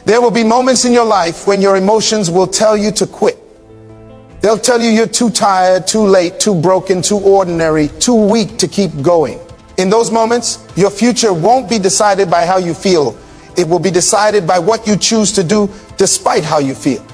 There will be moments in your life when your emotions will tell you to quit. They'll tell you you're too tired, too late, too broken, too ordinary, too weak to keep going. In those moments, your future won't be decided by how you feel. It will be decided by what you choose to do despite how you feel.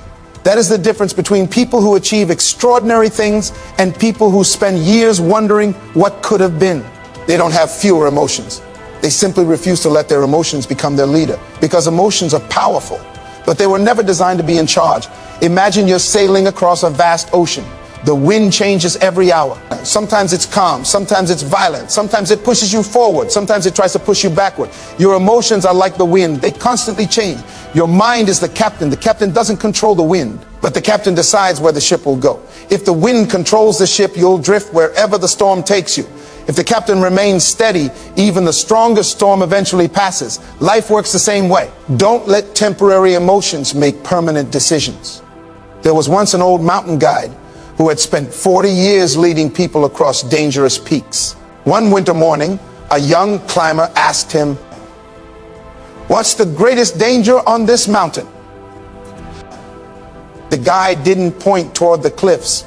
That is the difference between people who achieve extraordinary things and people who spend years wondering what could have been. They don't have fewer emotions. They simply refuse to let their emotions become their leader, because emotions are powerful, but they were never designed to be in charge. Imagine you're sailing across a vast ocean. The wind changes every hour. Sometimes it's calm, sometimes it's violent, sometimes it pushes you forward, sometimes it tries to push you backward. Your emotions are like the wind. They constantly change. Your mind is the captain. The captain doesn't control the wind, but the captain decides where the ship will go. If the wind controls the ship, you'll drift wherever the storm takes you. If the captain remains steady, even the strongest storm eventually passes. Life works the same way. Don't let temporary emotions make permanent decisions. There was once an old mountain guide who had spent 40 years leading people across dangerous peaks. One winter morning, a young climber asked him, "What's the greatest danger on this mountain?" The guide didn't point toward the cliffs.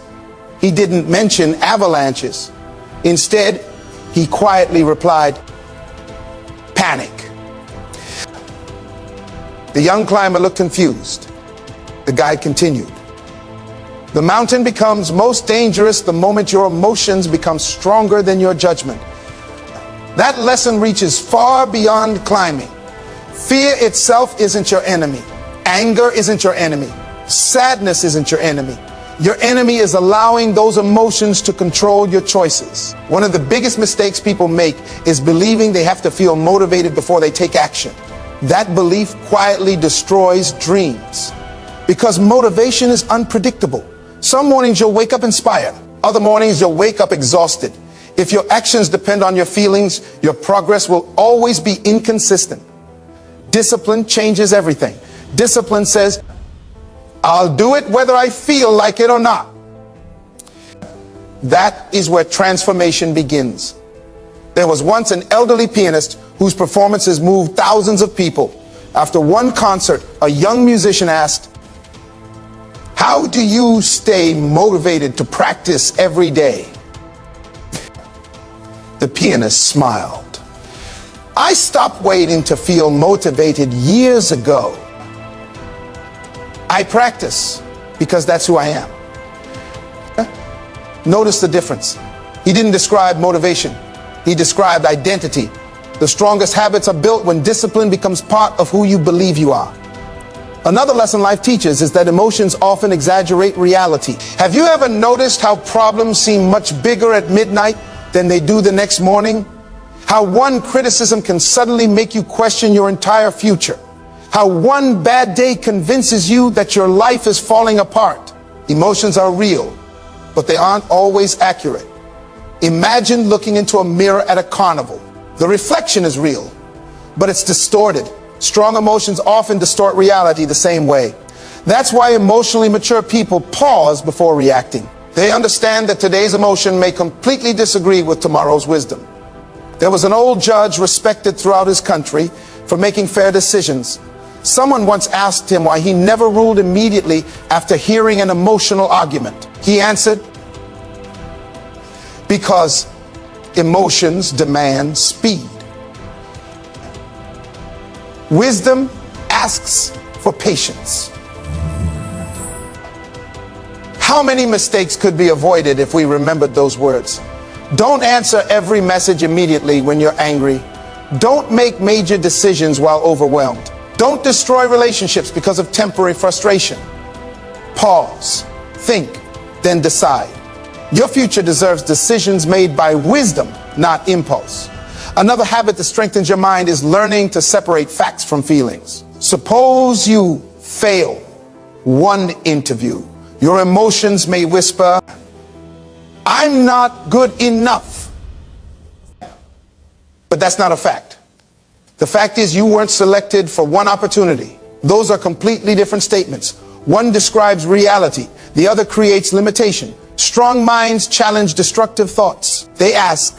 He didn't mention avalanches. Instead, he quietly replied, "Panic." The young climber looked confused. The guide continued, "The mountain becomes most dangerous the moment your emotions become stronger than your judgment." That lesson reaches far beyond climbing. Fear itself isn't your enemy. Anger isn't your enemy. Sadness isn't your enemy. Your enemy is allowing those emotions to control your choices. One of the biggest mistakes people make is believing they have to feel motivated before they take action. That belief quietly destroys dreams, because motivation is unpredictable. Some mornings you'll wake up inspired. Other mornings you'll wake up exhausted. If your actions depend on your feelings, your progress will always be inconsistent. Discipline changes everything. Discipline says, "I'll do it whether I feel like it or not." That is where transformation begins. There was once an elderly pianist whose performances moved thousands of people. After one concert, a young musician asked, "How do you stay motivated to practice every day?" The pianist smiled. "I stopped waiting to feel motivated years ago. I practice because that's who I am." Notice the difference. He didn't describe motivation. He described identity. The strongest habits are built when discipline becomes part of who you believe you are. Another lesson life teaches is that emotions often exaggerate reality. Have you ever noticed how problems seem much bigger at midnight than they do the next morning? How one criticism can suddenly make you question your entire future? How one bad day convinces you that your life is falling apart? Emotions are real, but they aren't always accurate. Imagine looking into a mirror at a carnival. The reflection is real, but it's distorted. Strong emotions often distort reality the same way. That's why emotionally mature people pause before reacting. They understand that today's emotion may completely disagree with tomorrow's wisdom. There was an old judge respected throughout his country for making fair decisions. Someone once asked him why he never ruled immediately after hearing an emotional argument. He answered, "Because emotions demand speed." Wisdom asks for patience. How many mistakes could be avoided if we remembered those words? Don't answer every message immediately when you're angry. Don't make major decisions while overwhelmed. Don't destroy relationships because of temporary frustration. Pause, think, then decide. Your future deserves decisions made by wisdom, not impulse. Another habit that strengthens your mind is learning to separate facts from feelings. Suppose you fail one interview. Your emotions may whisper, "I'm not good enough." But that's not a fact. The fact is you weren't selected for one opportunity. Those are completely different statements. One describes reality, the other creates limitation. Strong minds challenge destructive thoughts. They ask,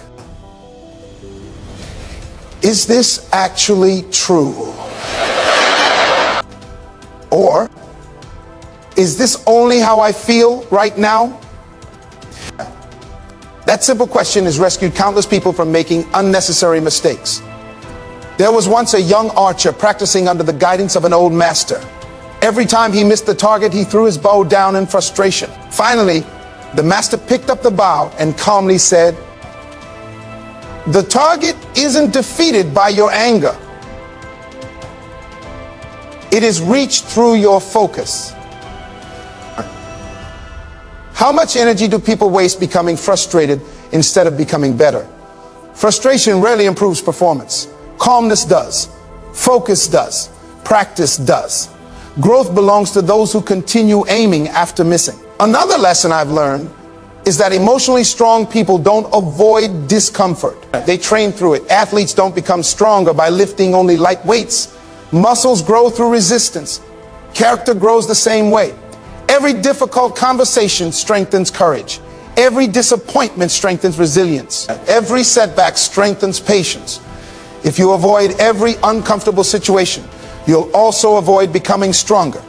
"Is this actually true?" Or, is this only how I feel right now? That simple question has rescued countless people from making unnecessary mistakes. There was once a young archer practicing under the guidance of an old master. Every time he missed the target, he threw his bow down in frustration. Finally, the master picked up the bow and calmly said, "The target isn't defeated by your anger. It is reached through your focus." How much energy do people waste becoming frustrated instead of becoming better? Frustration rarely improves performance. Calmness does. Focus does. Practice does. Growth belongs to those who continue aiming after missing. Another lesson I've learned is that emotionally strong people don't avoid discomfort. They train through it. Athletes don't become stronger by lifting only light weights. Muscles grow through resistance. Character grows the same way. Every difficult conversation strengthens courage. Every disappointment strengthens resilience. Every setback strengthens patience. If you avoid every uncomfortable situation, you'll also avoid becoming stronger.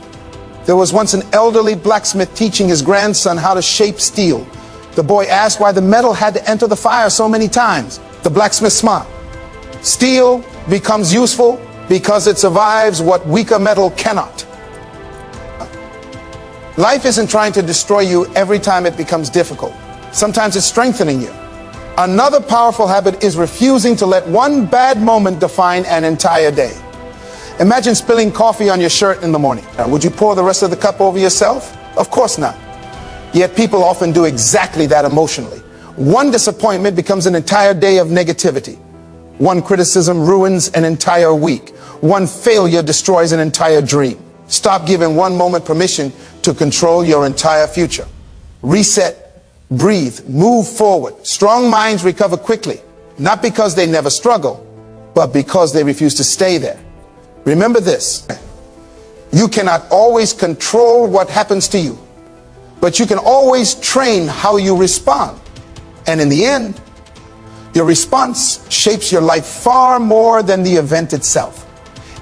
There was once an elderly blacksmith teaching his grandson how to shape steel. The boy asked why the metal had to enter the fire so many times. The blacksmith smiled. Steel becomes useful because it survives what weaker metal cannot. Life isn't trying to destroy you every time it becomes difficult. Sometimes it's strengthening you. Another powerful habit is refusing to let one bad moment define an entire day. Imagine spilling coffee on your shirt in the morning. Would you pour the rest of the cup over yourself? Of course not. Yet people often do exactly that emotionally. One disappointment becomes an entire day of negativity. One criticism ruins an entire week. One failure destroys an entire dream. Stop giving one moment permission to control your entire future. Reset, breathe, move forward. Strong minds recover quickly, not because they never struggle, but because they refuse to stay there. Remember this: you cannot always control what happens to you, but you can always train how you respond. And in the end, your response shapes your life far more than the event itself.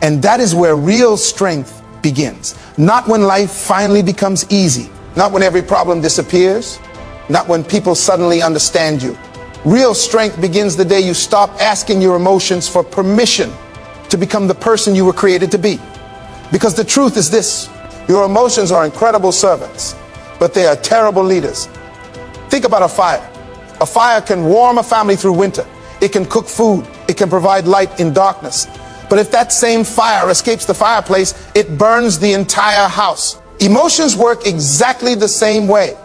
And that is where real strength begins. Not when life finally becomes easy, not when every problem disappears, not when people suddenly understand you. Real strength begins the day you stop asking your emotions for permission to become the person you were created to be. Because the truth is this: your emotions are incredible servants, but they are terrible leaders. Think about a fire. A fire can warm a family through winter. It can cook food. It can provide light in darkness. But if that same fire escapes the fireplace, it burns the entire house. Emotions work exactly the same way.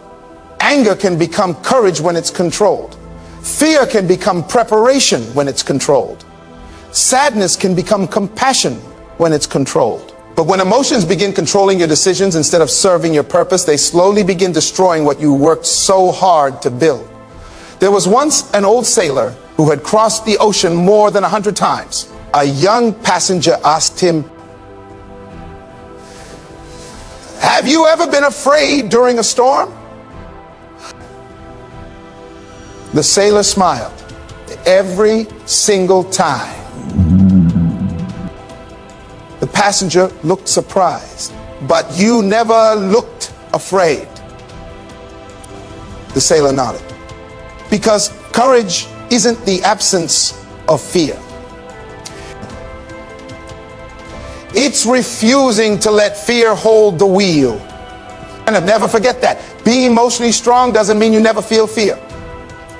Anger can become courage when it's controlled. Fear can become preparation when it's controlled. Sadness can become compassion when it's controlled. But when emotions begin controlling your decisions instead of serving your purpose, they slowly begin destroying what you worked so hard to build. There was once an old sailor who had crossed the ocean more than 100 times. A young passenger asked him, "Have you ever been afraid during a storm?" The sailor smiled. "Every single time." The passenger looked surprised. "But you never looked afraid." The sailor nodded. Because courage isn't the absence of fear. It's refusing to let fear hold the wheel. And never forget that. Being emotionally strong doesn't mean you never feel fear.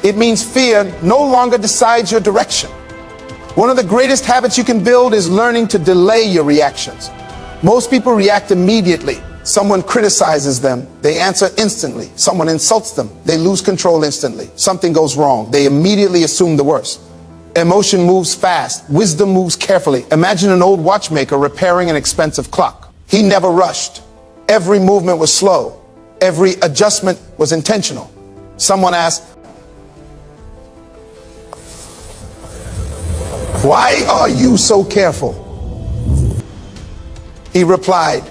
It means fear no longer decides your direction. One of the greatest habits you can build is learning to delay your reactions. Most people react immediately. Someone criticizes them, they answer instantly. Someone insults them, they lose control instantly. Something goes wrong, they immediately assume the worst. Emotion moves fast. Wisdom moves carefully. Imagine an old watchmaker repairing an expensive clock. He never rushed. Every movement was slow. Every adjustment was intentional. Someone asked, "Why are you so careful?" He replied,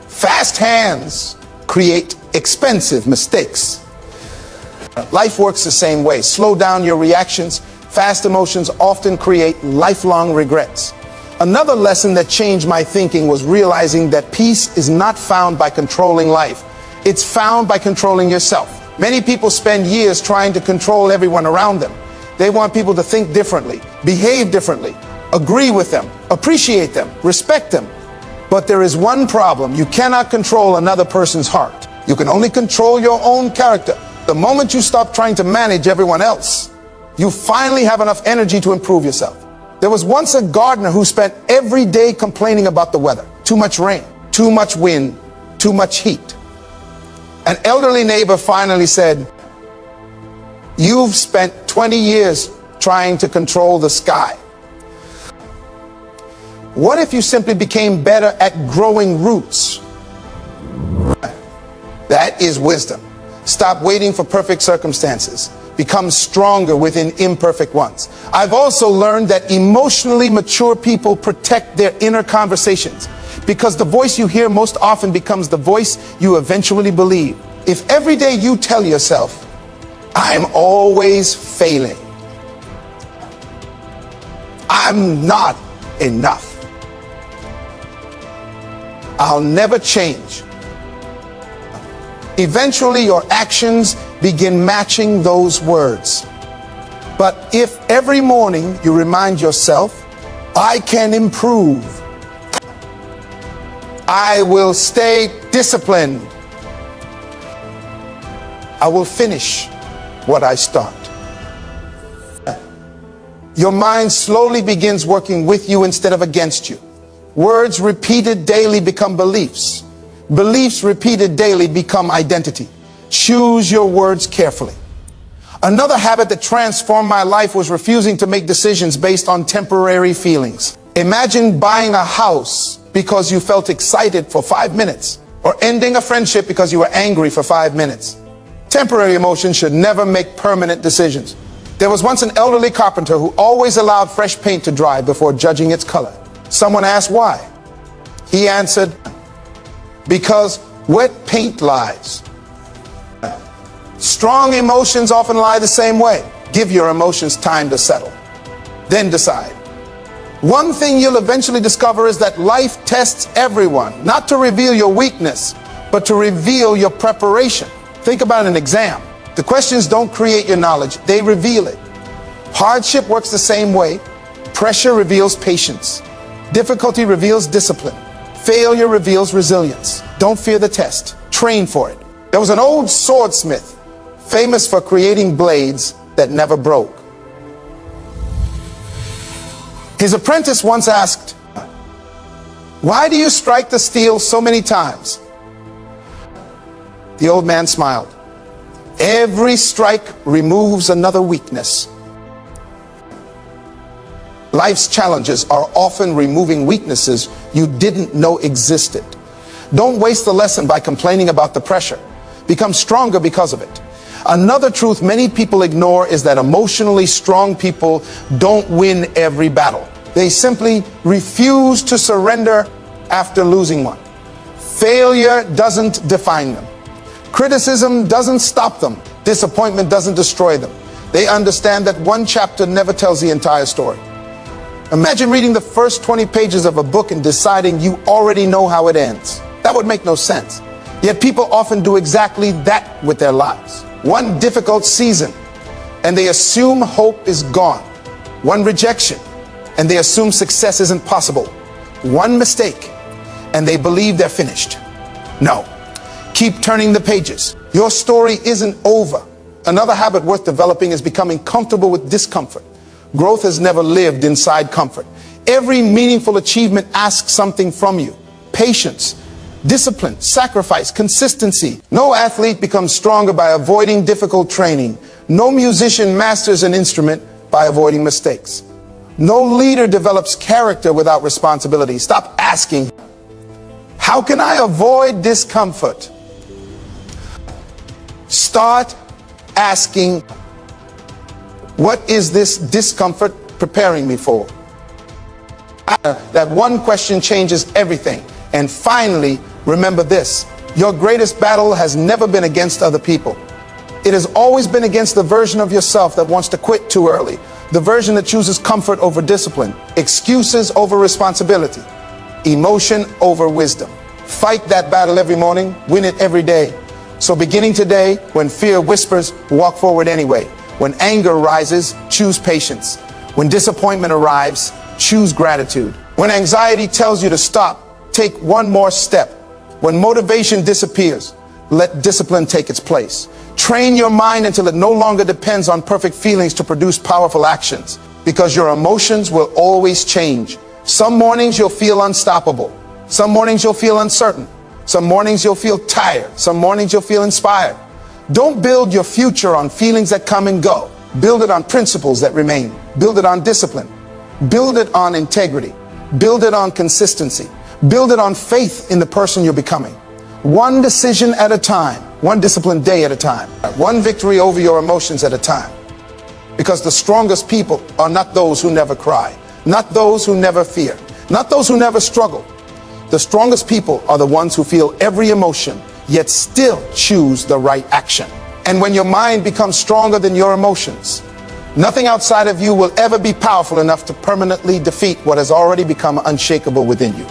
"Fast hands create expensive mistakes." Life works the same way. Slow down your reactions. Fast emotions often create lifelong regrets. Another lesson that changed my thinking was realizing that peace is not found by controlling life. It's found by controlling yourself. Many people spend years trying to control everyone around them. They want people to think differently, behave differently, agree with them, appreciate them, respect them. But there is one problem. You cannot control another person's heart. You can only control your own character. The moment you stop trying to manage everyone else, you finally have enough energy to improve yourself. There was once a gardener who spent every day complaining about the weather. Too much rain, too much wind, too much heat. An elderly neighbor finally said, "You've spent 20 years trying to control the sky. What if you simply became better at growing roots?" That is wisdom. Stop waiting for perfect circumstances. Become stronger within imperfect ones. I've also learned that emotionally mature people protect their inner conversations, because the voice you hear most often becomes the voice you eventually believe. If every day you tell yourself, "I'm always failing, I'm not enough, I'll never change," eventually your actions begin matching those words. But if every morning you remind yourself, "I can improve, I will stay disciplined, I will finish what I start," your mind slowly begins working with you instead of against you. Words repeated daily become beliefs. Beliefs repeated daily become identity. Choose your words carefully. Another habit that transformed my life was refusing to make decisions based on temporary feelings. Imagine buying a house because you felt excited for 5 minutes, or ending a friendship because you were angry for 5 minutes. Temporary emotions should never make permanent decisions. There was once an elderly carpenter who always allowed fresh paint to dry before judging its color. Someone asked why. He answered, "Because wet paint lies." Strong emotions often lie the same way. Give your emotions time to settle, then decide. One thing you'll eventually discover is that life tests everyone, not to reveal your weakness, but to reveal your preparation. Think about an exam. The questions don't create your knowledge, they reveal it. Hardship works the same way. Pressure reveals patience. Difficulty reveals discipline. Failure reveals resilience. Don't fear the test. Train for it. There was an old swordsmith famous for creating blades that never broke. His apprentice once asked, "Why do you strike the steel so many times?" The old man smiled. "Every strike removes another weakness." Life's challenges are often removing weaknesses you didn't know existed. Don't waste the lesson by complaining about the pressure. Become stronger because of it. Another truth many people ignore is that emotionally strong people don't win every battle. They simply refuse to surrender after losing one. Failure doesn't define them. Criticism doesn't stop them. Disappointment doesn't destroy them. They understand that one chapter never tells the entire story. Imagine reading the first 20 pages of a book and deciding you already know how it ends. That would make no sense. Yet people often do exactly that with their lives. One difficult season, and they assume hope is gone. One rejection, and they assume success isn't possible. One mistake, and they believe they're finished. No. Keep turning the pages. Your story isn't over. Another habit worth developing is becoming comfortable with discomfort. Growth has never lived inside comfort. Every meaningful achievement asks something from you. Patience, discipline, sacrifice, consistency. No athlete becomes stronger by avoiding difficult training. No musician masters an instrument by avoiding mistakes. No leader develops character without responsibility. Stop asking, "How can I avoid discomfort?" Start asking, "What is this discomfort preparing me for?" That one question changes everything. And finally, remember this: your greatest battle has never been against other people. It has always been against the version of yourself that wants to quit too early, The version that chooses comfort over discipline, excuses over responsibility, emotion over wisdom. Fight that battle every morning, win it every day. So beginning today, when fear whispers, walk forward anyway. When anger rises, choose patience. When disappointment arrives, choose gratitude. When anxiety tells you to stop, take one more step. When motivation disappears, let discipline take its place. Train your mind until it no longer depends on perfect feelings to produce powerful actions, because your emotions will always change. Some mornings you'll feel unstoppable. Some mornings you'll feel uncertain. Some mornings you'll feel tired. Some mornings you'll feel inspired. Don't build your future on feelings that come and go. Build it on principles that remain. Build it on discipline. Build it on integrity. Build it on consistency. Build it on faith in the person you're becoming. One decision at a time. One disciplined day at a time. One victory over your emotions at a time. Because the strongest people are not those who never cry. Not those who never fear. Not those who never struggle. The strongest people are the ones who feel every emotion, yet still choose the right action. And when your mind becomes stronger than your emotions, nothing outside of you will ever be powerful enough to permanently defeat what has already become unshakable within you.